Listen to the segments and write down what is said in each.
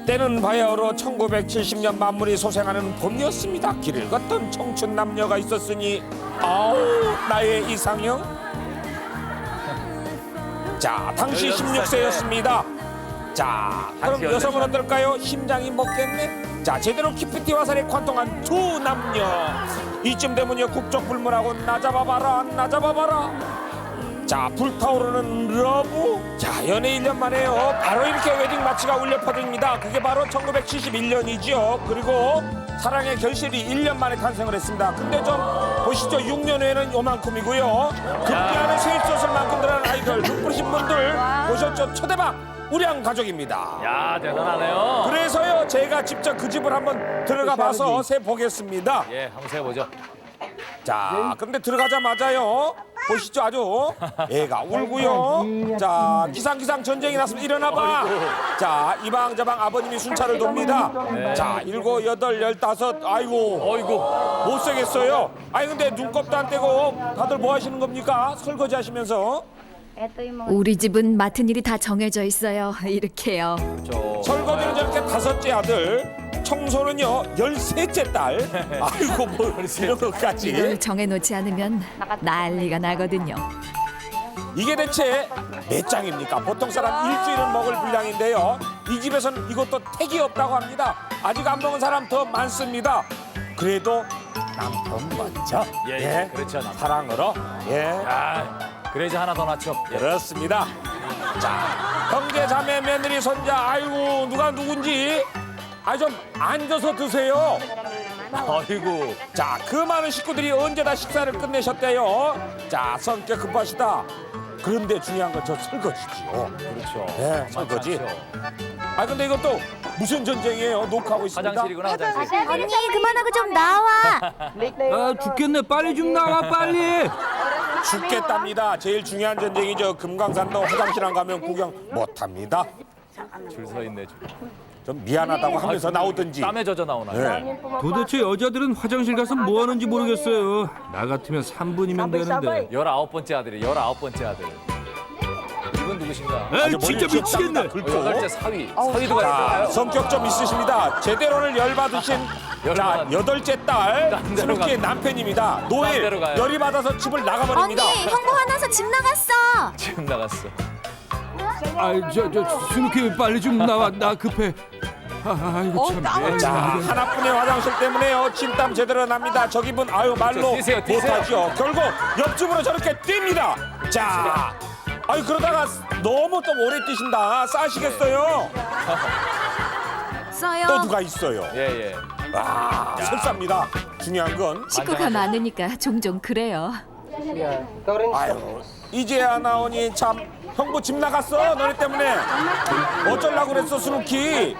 때는 바야흐로 1970년 만물이 소생하는 봄이었습니다. 길을 걷던 청춘 남녀가 있었으니 아우 나의 이상형. 자 당시 16세였습니다. 자 그럼 여성은 어떨까요? 심장이 먹겠네. 자 제대로 키프티 화살에 관통한 두 남녀. 이쯤 되면요 국적불문하고 나잡아봐라 나잡아봐라. 자 불타오르는 러브. 자 연애 1년 만에요 바로 이렇게 웨딩 마치가 울려 퍼집니다. 그게 바로 1971년이죠. 그리고 사랑의 결실이 1년 만에 탄생을 했습니다. 근데 좀 보시죠. 6년 후에는 요만큼이고요. 급기야는 스윗소설 만큼 들어간 아이들 눈부신 분들 보셨죠. 초대박 우량 가족입니다. 야 대단하네요. 그래서요 제가 직접 그 집을 한번 들어가 봐서 세 보겠습니다. 예, 한번 세보죠. 자, 근데 들어가자마자요. 보시죠, 아주 애가 울고요. 자, 기상기상 전쟁이 났으면 일어나봐. 자, 이방저방 아버님이 순찰을 돕니다. 자, 7, 8, 15. 아이고, 어이구. 못 쓰겠어요. 아니 근데 눈곱도 안 떼고 다들 뭐 하시는 겁니까? 설거지 하시면서. 우리 집은 맡은 일이 다 정해져 있어요. 이렇게요. 설거지는 저렇게 5째 아들. 청소는요 13째 딸. 아이고 뭐 이런 것까지. 이걸 정해놓지 않으면 난리가 나거든요. 이게 대체 몇 장입니까? 보통 사람 일주일은 먹을 분량인데요. 이 집에서는 이것도 택이 없다고 합니다. 아직 안 먹은 사람 더 많습니다. 그래도 남편 먼저. 예, 그렇죠. 남편. 사랑으로. 예. 야, 그래야지 하나 더 낳죠. 예. 그렇습니다. 자, 형제, 자매, 며느리, 손자. 아이고 누가 누군지. 좀 앉아서 드세요. 어이구. 자, 그 많은 식구들이 언제 다 식사를 끝내셨대요. 자, 성격 급하시다. 그런데 중요한 건 저 설거지지요. 그렇죠. 네, 설거지. 많죠. 근데 이것도 무슨 전쟁이에요? 녹화하고 있습니다. 화장실이구나, 화장실. 언니 그만하고 좀 나와. 아 죽겠네. 빨리 좀 나와 빨리. 죽겠답니다. 제일 중요한 전쟁이죠. 금강산도 화장실 안 가면 구경 못합니다. 줄 서 있네. 좀 미안하다고 하면서 나오든지. 땀에 젖어 나오나요? 네. 도대체 여자들은 화장실 가서 뭐 하는지 모르겠어요. 나 같으면 3분이면 되는데. 19번째 아들이 19번째 아들. 이분 누구신가? 에이 아주 진짜 머리 미치겠네. 긁고. 8째 사위. 사위도 자, 가있어요. 성격 좀 있으십니다. 제대로를 열받으신 자, 8째 딸 딴 데로 스누키의 가. 남편입니다. 딴 노엘 데로 가요. 열이 받아서 집을 나가버립니다. 형부 화나서 집 나갔어. 지금 나갔어. 아이 저 스누키 빨리 좀 나와. 나 급해. 이거 참. 자, 하나뿐인 화장실 때문에요. 침땀 제대로 납니다. 저 기분 말로 뛰세요, 뛰세요. 못하죠. 결국 옆집으로 저렇게 뜁니다. 자, 그러다가 너무 또 오래 뛰신다. 싸시겠어요? 써요. 또 누가 있어요? 예. 속삽니다. 중요한 건 식구가 많으니까 종종 그래요. 이제야 나오니 참 형부 집 나갔어 너네 때문에 어쩌려고 그랬어 스누키.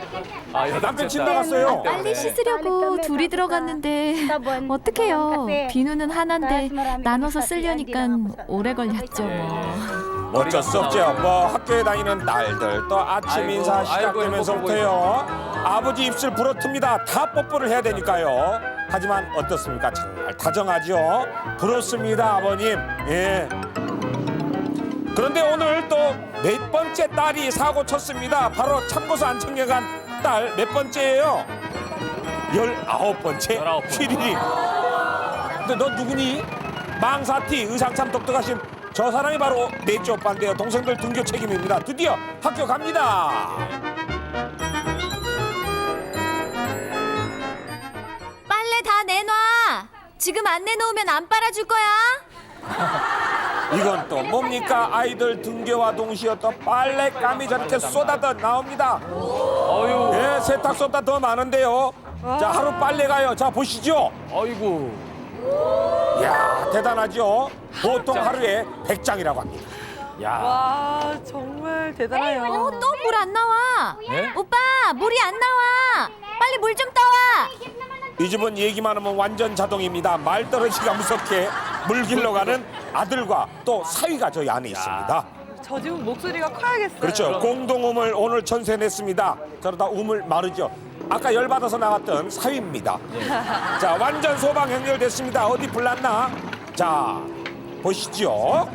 남편 집 나갔어요. 빨리 씻으려고 둘이 들어갔는데 어떡해요. 비누는 하나인데 나눠서 쓰려니까 오래 걸렸죠 뭐. 어쩔 수 없죠. 뭐 학교에 다니는 딸들 또 아침 인사 시작되면서부터요 아버지 입술 부러틉니다. 다 뽀뽀를 해야 되니까요. 하지만 어떻습니까? 정말 다정하죠. 부럽습니다 아버님. 예. 그런데 오늘 또 몇 번째 딸이 사고 쳤습니다. 바로 참고서 안 챙겨간 딸 몇 번째예요? 19번째. 19번째. 휘리리. 근데 너 누구니? 망사티 의상 참 똑똑하신 저 사람이 바로 넷째 오빠인데요. 동생들 등교 책임입니다. 드디어 학교 갑니다. 빨래 다 내놔. 지금 안 내놓으면 안 빨아줄 거야. 이건 또 뭡니까? 아이들 등교와 동시에 또 빨래감이 저렇게 쏟아져 나옵니다. 어유. 예, 세탁소보다 더 많은데요. 자, 하루 빨래가요. 자, 보시죠. 어이구. 이야, 대단하죠? 보통 하루에 100장이라고 합니다. 야. 와 정말 대단해요. 또 물 안 나와. 네? 오빠 물이 안 나와. 빨리 물 좀 떠와. 이 집은 얘기만 하면 완전 자동입니다. 말떨어지가 무섭게 물 길러 가는 아들과 또 사위가 저희 안에 있습니다. 저 집은 목소리가 커야겠어요. 그렇죠. 공동음을 오늘 전세냈습니다. 저러다 음을 마르죠. 아까 열받아서 나갔던 사위입니다. 자, 완전 소방 연결됐습니다. 어디 불났나? 자, 보시죠.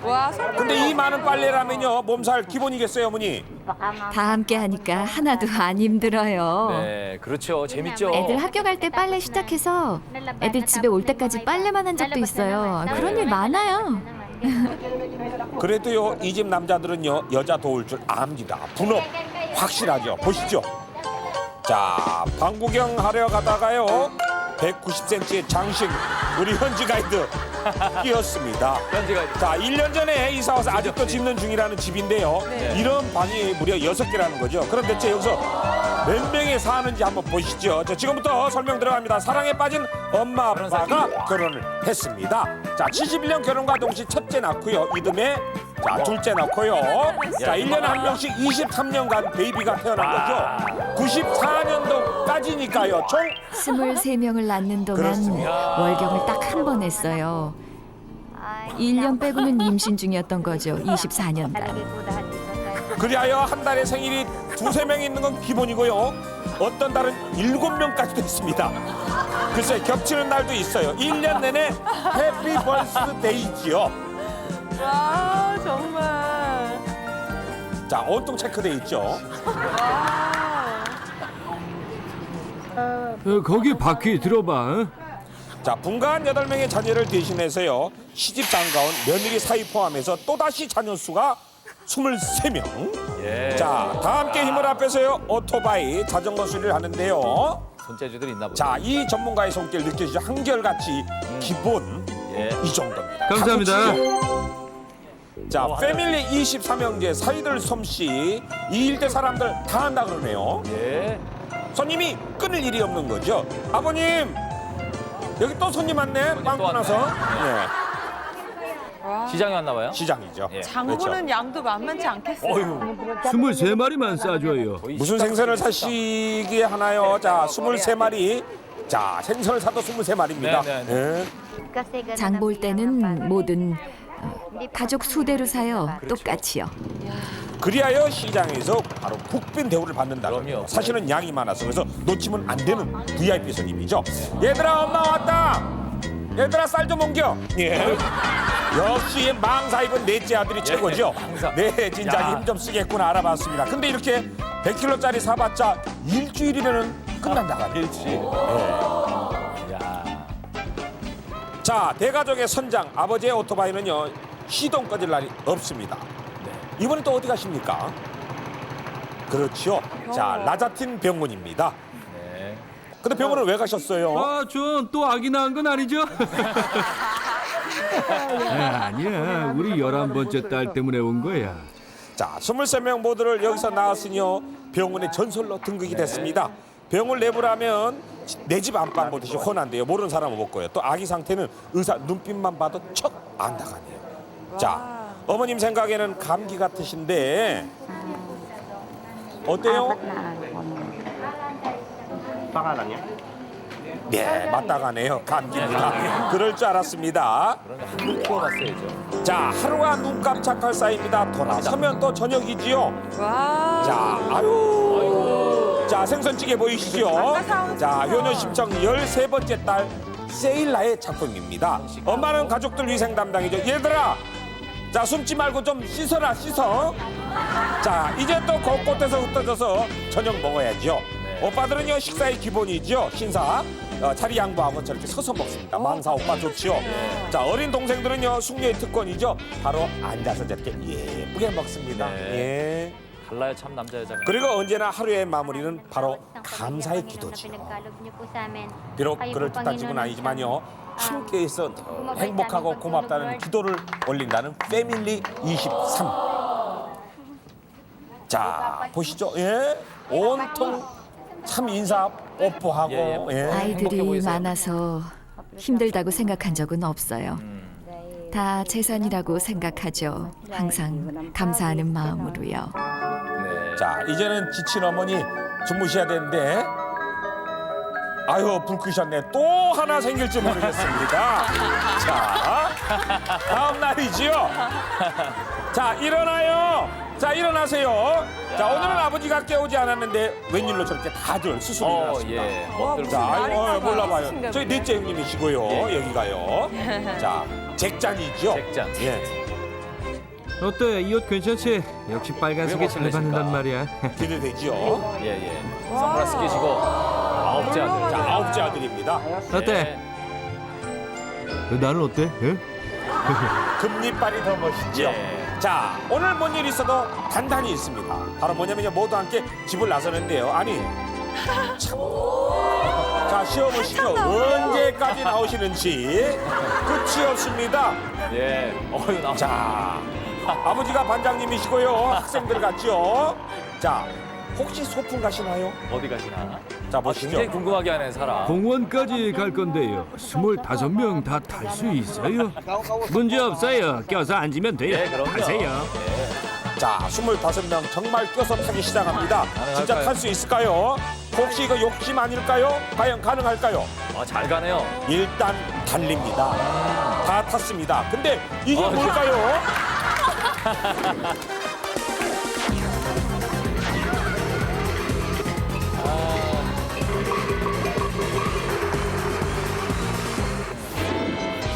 와, 손 근데 이 많은 빨래라면요 몸살 기본이겠어요 어머니. 다 함께 하니까 하나도 안 힘들어요. 네, 그렇죠. 재밌죠. 애들 학교 갈 때 빨래 시작해서 애들 집에 올 때까지 빨래만 한 적도 있어요. 그런 일 많아요. 그래도요 이 집 남자들은요 여자 도울 줄 압니다. 분업 확실하죠. 보시죠. 자 방구경 하려 가다가요 190cm의 장신 우리 현지 가이드 끼었습니다. 현지가 자 1년 전에 이사 와서 아직도 짓는 중이라는 집인데요. 이런 방이 무려 6개라는 거죠. 그럼 대체 여기서 몇 명이 사는지 한번 보시죠. 자, 지금부터 설명 들어갑니다. 사랑에 빠진 엄마 아빠가 결혼을 했습니다. 자 71년 결혼과 동시 첫째 낳고요. 이듬해 자 둘째 낳고요. 자 1년에 한 명씩 23년간 베이비가 태어난 거죠. 94년도까지니까요. 총 23명을 낳는 동안 그렇습니다. 월경을 딱 한 번 했어요. 1년 빼고는 임신 중이었던 거죠. 24년간. 그리하여 한 달에 생일이 2~3명 있는 건 기본이고요. 어떤 달은 7명까지도 있습니다. 글쎄 겹치는 날도 있어요. 1년 내내 해피 벌스데이지요. 와, 정말. 자 온통 체크돼 있죠. 거기 바퀴 들어봐. 어? 자 분가한 8명의 자녀를 대신해서요 시집 장가온 며느리 사위 포함해서 또다시 자녀 수가 23명. 예. 자 다 함께 힘을 합해서요 오토바이 자전거 수리를 하는데요. 손재주들이 있나 보다. 자 이 전문가의 손길 느껴지죠. 한결같이 기본 예. 이 정도입니다. 감사합니다. 자 패밀리 23형제 사위들 솜씨 이 일대 사람들 다 한다 그러네요. 예. 손님이 끊을 일이 없는 거죠. 아버님 여기 또 손님 왔네. 빵 또 왔네. 끊어서. 시장에 왔나 봐요. 예, 시장이죠. 예. 장보는 양도 만만치 않겠어요. 어휴. 23마리만 싸줘요. 거의 무슨 생선을 사시기에 하나요? 자 23마리. 자 생선을 사도 23마리입니다. 네, 네, 장 볼 때는 뭐든 가족 수대로 사요. 똑같이요. 그리하여 시장에서 바로 국빈 대우를 받는다. 그럼요. 사실은 양이 많아서 그래서 놓치면 안 되는 VIP 손님이죠. 얘들아 엄마 왔다. 얘들아 쌀 좀 옮겨. 예. 역시 망사 입은 넷째 아들이 최고죠. 망사. 네 진짜 야. 힘 좀 쓰겠구나 알아봤습니다. 근데 이렇게 100kg짜리 사봤자 일주일이면은 끝난다가 일주일. 야. 자 대가족의 선장 아버지의 오토바이는요 시동 꺼질 날이 없습니다. 이번엔 또 어디 가십니까? 그렇죠. 자 라자틴 병원입니다. 네. 근데 병원을 왜 가셨어요? 아, 전 또 아기 낳은 건 아니죠? 아니야, 우리 11번째 딸 때문에 온 거야. 자 23명 모두를 여기서 낳았으니요 병원의 전설로 등극이 됐습니다. 병을 내부라면 내 집 안방 보듯이 훤한데요. 모르는 사람은 못 거예요. 또 아기 상태는 의사 눈빛만 봐도 척 안다가네요. 자 어머님 생각에는 감기 같으신데 어때요? 네, 맞다가네요. 감기입니다. 그럴 줄 알았습니다. 그러면 한번 키워봤어야죠. 자, 하루가 눈 깜짝할 사이입니다. 돌아서면 또 저녁이지요. 와. 자, 아유. 자, 생선찌개 보이시죠? 자, 효녀 심청 13번째 딸 세일라의 작품입니다. 엄마는 가족들 위생 담당이죠. 얘들아, 자, 숨지 말고 좀 씻어라, 씻어. 자, 이제 또 곳곳에서 흩어져서 저녁 먹어야죠. 오빠들은요 식사의 기본이죠. 신사 자리 양보하고 저렇게 서서 먹습니다. 망사 오빠 좋지요. 자 어린 동생들은요 숙녀의 특권이죠. 바로 앉아서 저렇게 예쁘게 먹습니다. 네. 예. 달라요 참 남자 여자. 그리고 언제나 하루의 마무리는 바로 감사의 기도지요. 비록 그럴 듯한 집은 아니지만요 함께해서 더 행복하고 고맙다는 기도를 올린다는 패밀리 23. 자 보시죠. 예 온통 참 인사 뽀뽀하고 예. 아이들이 행복해 많아서 힘들다고 생각한 적은 없어요. 다 재산이라고 생각하죠. 항상 감사하는 마음으로요. 네. 자 이제는 지친 어머니 주무셔야 되는데 아유 불 끄셨네. 또 하나 생길지 모르겠습니다. 자 다음 날이지요. 자 일어나요. 자 일어나세요. 자 오늘은 아버지가 깨우지 않았는데 웬일로 저렇게 다들 수술이 일어났습니다. 예. 와, 멋들. 무슨 자, 날이 아이고, 있나 몰라봐요. 봐요. 저희 넷째 형님이시고요. 예. 여기가요. 자, 잭잔이죠. 잭잔. 예. 어때? 이 옷 괜찮지? 역시 빨간색이 잘 설레실까? 받는단 말이야. 기대되죠? 예. 선글라스 끼시고 아홉째 아들. 자, 아홉째 아들입니다. 어때? 나는 어때? 금리빨이 더 멋있죠? 예. 자, 오늘 뭔 일 있어도 단단히 있습니다. 바로 뭐냐면요, 모두 함께 집을 나서는데요. 아니, 참. 자, 시어보시죠. 언제까지 나오시는지 끝이 없습니다. 예. 나와. 자, 아버지가 반장님이시고요. 학생들 같죠? 자, 혹시 소풍 가시나요? 어디 가시나? 자, 아, 보시죠. 굉장히 궁금하게 하는 사람. 공원까지 갈 건데요. 25명 다 탈 수 있어요. 문제 없어요. 껴서 앉으면 돼요. 예, 그럼요. 타세요. 자, 25명 정말 껴서 타기 시작합니다. 진짜 가능할까요? 탈 수 있을까요? 혹시 이거 욕심 아닐까요? 과연 가능할까요? 잘 가네요. 일단 달립니다. 다 탔습니다. 근데 이게 뭘까요?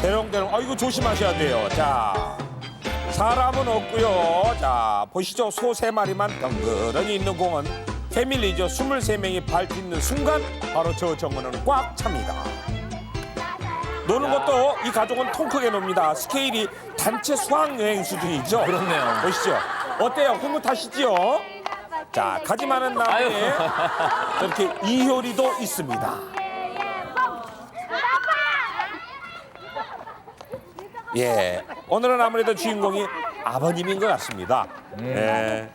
대롱대롱. 이거 조심하셔야 돼요. 자, 사람은 없고요. 자, 보시죠. 소 3마리만 덩그러니 있는 공원. 패밀리죠. 23명이 발 딛는 순간 바로 저 정원은 꽉 찹니다. 노는 것도 이 가족은 통 크게 놉니다. 스케일이 단체 수학여행 수준이죠. 그렇네요. 보시죠. 어때요? 흐뭇하시죠? 자, 가지 많은 나무에 이렇게 이효리도 있습니다. 예, 오늘은 아무래도 주인공이 아버님인 것 같습니다. 예.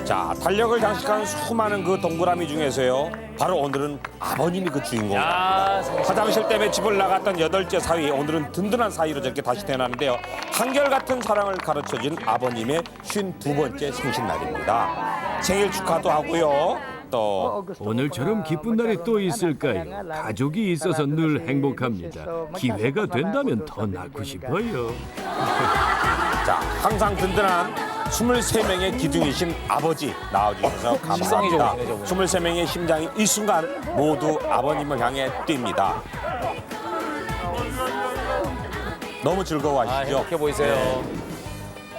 자, 달력을 장식한 수많은 그 동그라미 중에서요, 바로 오늘은 아버님이 그 주인공입니다. 화장실 때문에 집을 나갔던 8째 사위, 오늘은 든든한 사위로 저렇게 다시 태어나는데요. 한결같은 사랑을 가르쳐준 아버님의 52번째 생신날입니다. 생일 축하도 하고요. 또 오늘처럼 기쁜 날이 또 있을까요? 가족이 있어서 늘 행복합니다. 기회가 된다면 더 낳고 싶어요. 자, 항상 든든한 23명의 기둥이신 아버지 나와주셔서 식성이 감사합니다. 좋으시네, 저분. 23명의 심장이 이 순간 모두 아버님을 향해 뜁니다. 너무 즐거워하시죠? 행복해 보이세요.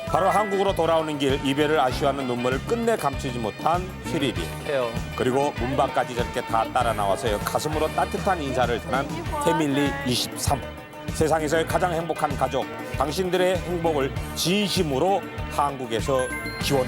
바로 한국으로 돌아오는 길 이별을 아쉬워하는 눈물을 끝내 감추지 못한 휘리리. 해요. 그리고 문 밖까지 저렇게 다 따라 나와서요, 가슴으로 따뜻한 인사를 전한 패밀리 23. 세상에서의 가장 행복한 가족, 당신들의 행복을 진심으로 한국에서 기원